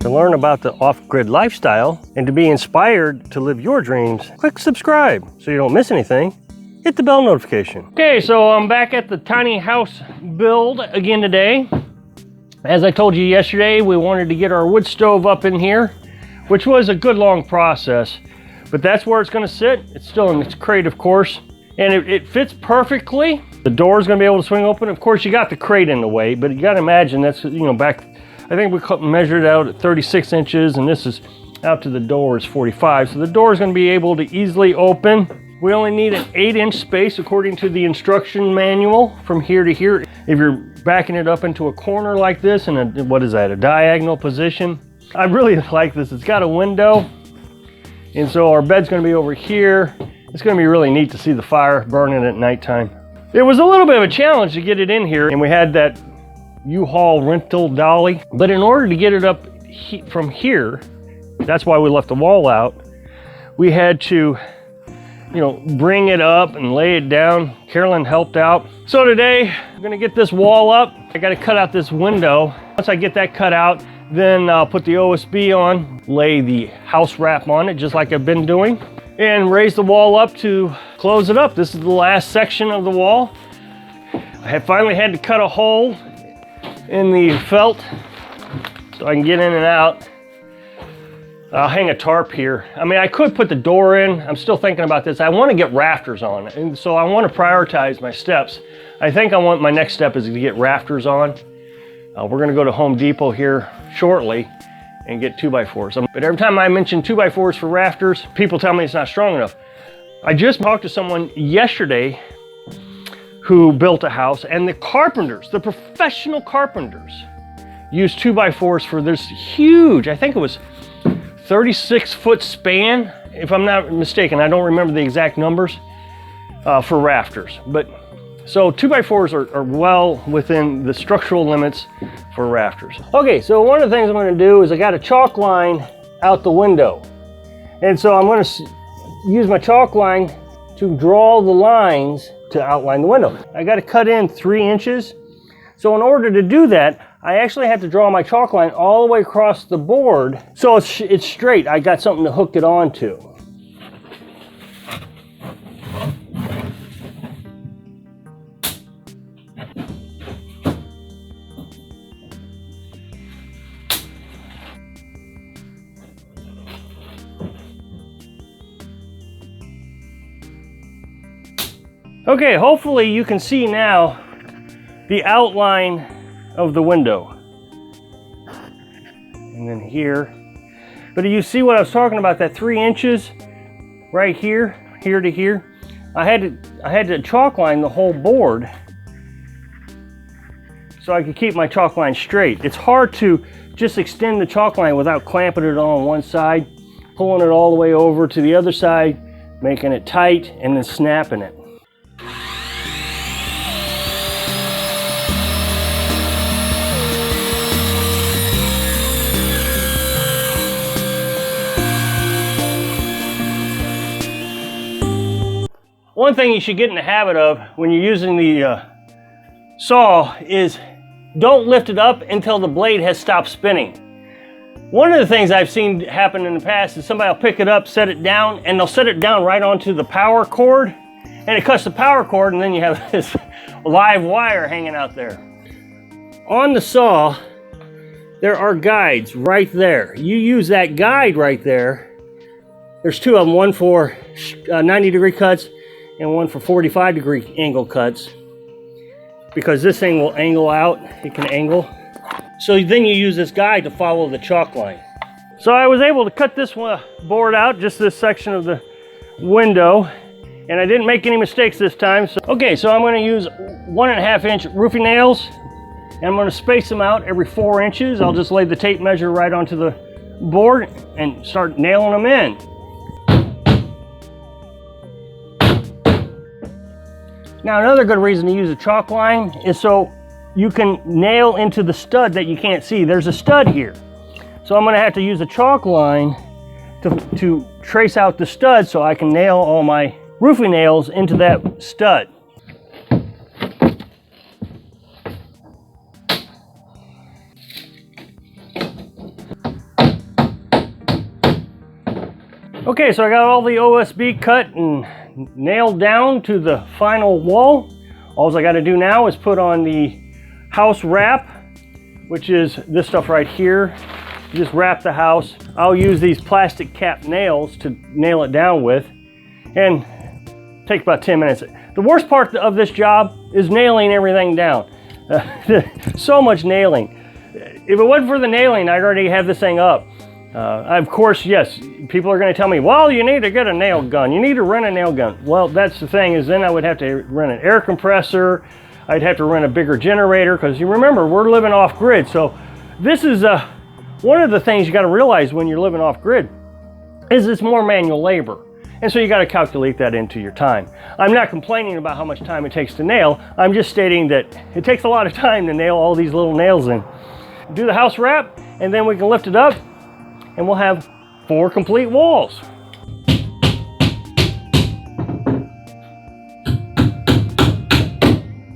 To learn about the off-grid lifestyle and to be inspired to live your dreams, click subscribe so you don't miss anything. Hit the bell notification. Okay, so I'm back at the tiny house build again today. As I told you yesterday, we wanted to get our wood stove up in here, which was a good long process, but that's where it's gonna sit. It's still in its crate, of course, and it fits perfectly. The door is gonna be able to swing open. Of course, you got the crate in the way, but you gotta imagine that's, back, I think we measured out at 36 inches, and this is out to the door is 45. So the door is gonna be able to easily open. We only need an 8-inch space according to the instruction manual from here to here. If you're backing it up into a corner like this in a diagonal position. I really like this. It's got a window, and so our bed's gonna be over here. It's gonna be really neat to see the fire burning at nighttime. It was a little bit of a challenge to get it in here, and we had that U-Haul rental dolly, but in order to get it up from here, that's why we left the wall out, we had to bring it up and lay it down. Carolyn helped out. So today, I'm gonna get this wall up. I gotta cut out this window. Once I get that cut out, then I'll put the OSB on, lay the house wrap on it, just like I've been doing, and raise the wall up to close it up. This is the last section of the wall. I have finally had to cut a hole in the felt so I can get in and out. I'll hang a tarp here. I mean, I could put the door in. I'm still thinking about this. I want to get rafters on, and so I want to prioritize my steps. I think my next step is to get rafters on. We're going to go to Home Depot here shortly and get 2x4s. But every time I mention 2x4s for rafters, people tell me it's not strong enough. I just talked to someone yesterday who built a house, and the carpenters, the professional carpenters, used 2x4s for this huge, I think it was 36-foot span, if I'm not mistaken. I don't remember the exact numbers for rafters. But so 2x4s are well within the structural limits for rafters. Okay, so one of the things I'm going to do is I got a chalk line out the window. And so I'm going to use my chalk line to draw the lines to outline the window. I got to cut in 3 inches. So in order to do that, I actually have to draw my chalk line all the way across the board so it's straight. I got something to hook it onto. Okay, hopefully you can see now the outline of the window. And then here. But do you see what I was talking about, that 3 inches right here, here to here? I had to chalk line the whole board so I could keep my chalk line straight. It's hard to just extend the chalk line without clamping it on one side, pulling it all the way over to the other side, making it tight, and then snapping it. One thing you should get in the habit of when you're using the saw is don't lift it up until the blade has stopped spinning. One of the things I've seen happen in the past is somebody will pick it up, set it down, and they'll set it down right onto the power cord, and it cuts the power cord, and then you have this live wire hanging out there. On the saw, there are guides right there. You use that guide right there. There's 2 of them, one for 90-degree cuts and one for 45-degree angle cuts, because this thing will angle out. It can angle. So then you use this guide to follow the chalk line. So I was able to cut this board out, just this section of the window, and I didn't make any mistakes this time. Okay, so I'm going to use 1.5-inch roofing nails, and I'm going to space them out every 4 inches. I'll just lay the tape measure right onto the board and start nailing them in. Now, another good reason to use a chalk line is so you can nail into the stud that you can't see. There's a stud here. So I'm going to have to use a chalk line to trace out the stud so I can nail all my roofing nails into that stud. Okay, so I got all the OSB cut and nailed down to the final wall. All I got to do now is put on the house wrap, which is this stuff right here. You just wrap the house. I'll use these plastic cap nails to nail it down with, and it takes about 10 minutes. The worst part of this job is nailing everything down. So much nailing. If it wasn't for the nailing, I'd already have this thing up. Of course, yes, people are going to tell me, well, you need to get a nail gun. You need to rent a nail gun. Well, that's the thing, is then I would have to rent an air compressor. I'd have to rent a bigger generator, because you remember, we're living off grid. So this is one of the things you got to realize when you're living off grid is it's more manual labor. And so you got to calculate that into your time. I'm not complaining about how much time it takes to nail. I'm just stating that it takes a lot of time to nail all these little nails in. Do the house wrap, and then we can lift it up, and we'll have 4 complete walls.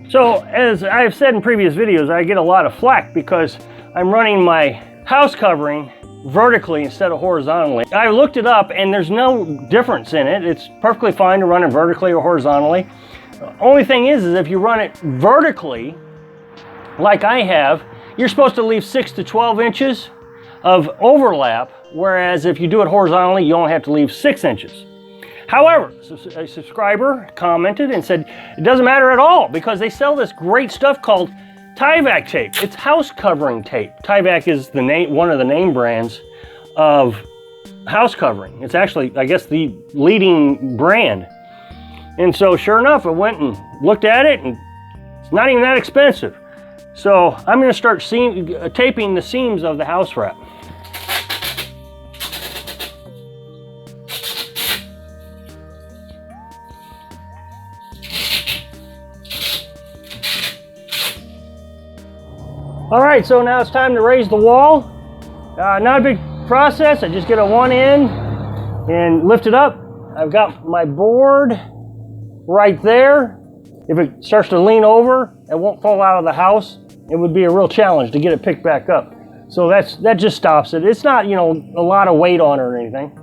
So as I've said in previous videos, I get a lot of flack because I'm running my house covering vertically instead of horizontally. I looked it up and there's no difference in it. It's perfectly fine to run it vertically or horizontally. The only thing is if you run it vertically, like I have, you're supposed to leave 6 to 12 inches of overlap, whereas if you do it horizontally, you only have to leave 6 inches. However, a subscriber commented and said it doesn't matter at all because they sell this great stuff called Tyvek tape. It's house covering tape. Tyvek is the name, one of the name brands of house covering. It's actually, I guess, the leading brand. And so sure enough, I went and looked at it, and it's not even that expensive. So I'm going to start taping the seams of the house wrap. All right, so now it's time to raise the wall. Not a big process. I just get a one in and lift it up. I've got my board right there. If it starts to lean over, it won't fall out of the house. It would be a real challenge to get it picked back up. So that just stops it. It's not, a lot of weight on it or anything.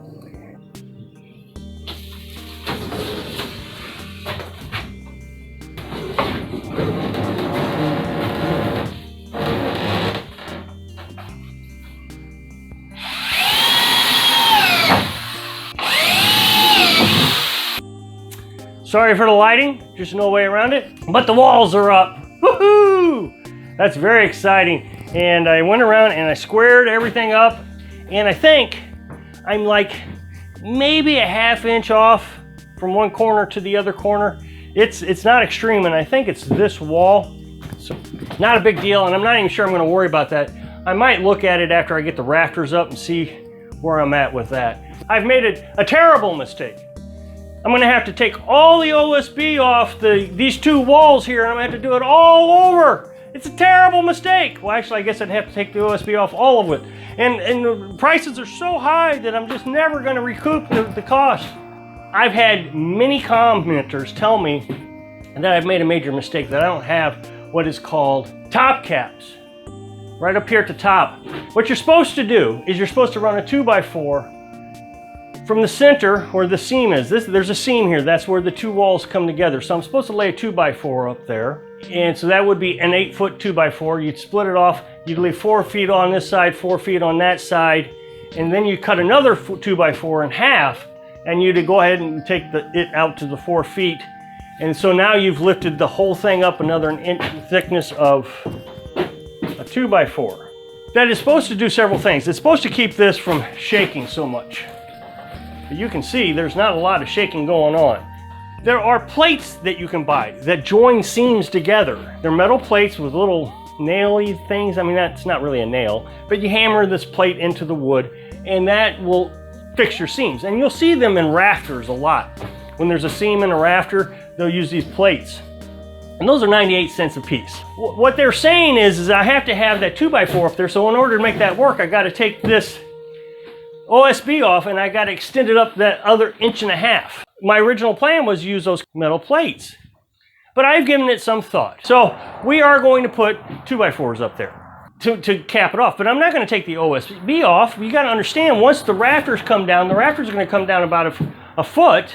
Sorry for the lighting, just no way around it, but the walls are up. Woohoo! That's very exciting. And I went around and I squared everything up, and I think I'm like maybe a ½ inch off from one corner to the other corner. It's not extreme, and I think it's this wall. So not a big deal, and I'm not even sure I'm going to worry about that. I might look at it after I get the rafters up and see where I'm at with that. I've made a terrible mistake. I'm going to have to take all the OSB off these 2 walls here, and I'm going to have to do it all over. It's a terrible mistake. Well, actually, I guess I'd have to take the OSB off all of it. And the prices are so high that I'm just never going to recoup the cost. I've had many commenters tell me that I've made a major mistake, that I don't have what is called top caps. Right up here at the top. What you're supposed to do is you're supposed to run a 2x4 from the center where the seam is. There's a seam here. That's where the 2 walls come together. So I'm supposed to lay a 2x4 up there. And so that would be an 8-foot 2x4. You'd split it off. You'd leave 4 feet on this side, 4 feet on that side. And then you cut another 2x4 in half. And you'd go ahead and take it out to the 4 feet. And so now you've lifted the whole thing up another inch thickness of a 2x4. That is supposed to do several things. It's supposed to keep this from shaking so much. But you can see there's not a lot of shaking going on. There are plates that you can buy that join seams together. They're metal plates with little naily things. I mean, that's not really a nail, but you hammer this plate into the wood and that will fix your seams. And you'll see them in rafters a lot. When there's a seam in a rafter, they'll use these plates. And those are 98 cents a piece. What they're saying is I have to have that 2x4 up there, so in order to make that work, I got to take this OSB off and I got to extend it up that other 1.5 inches. My original plan was to use those metal plates, but I've given it some thought. So we are going to put 2x4s up there. to cap it off. But I'm not going to take the OSB off. You got to understand, once the rafters come down, the rafters are going to come down about a foot,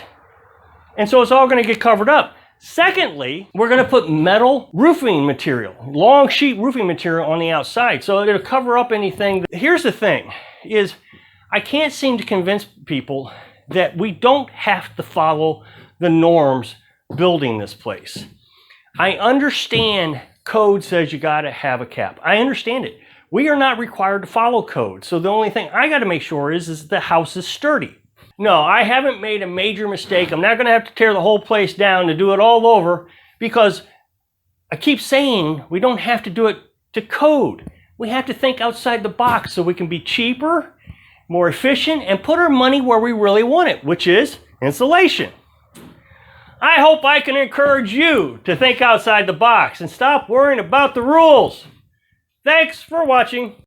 and so it's all going to get covered up. Secondly, we're going to put metal roofing material, long sheet roofing material on the outside, so it'll cover up anything. Here's the thing, is I can't seem to convince people that we don't have to follow the norms building this place. I understand code says you got to have a cap. I understand it. We are not required to follow code, so the only thing I got to make sure is the house is sturdy. No, I haven't made a major mistake. I'm not going to have to tear the whole place down to do it all over, because I keep saying we don't have to do it to code. We have to think outside the box so we can be cheaper, more efficient, and put our money where we really want it, which is insulation. I hope I can encourage you to think outside the box and stop worrying about the rules. Thanks for watching.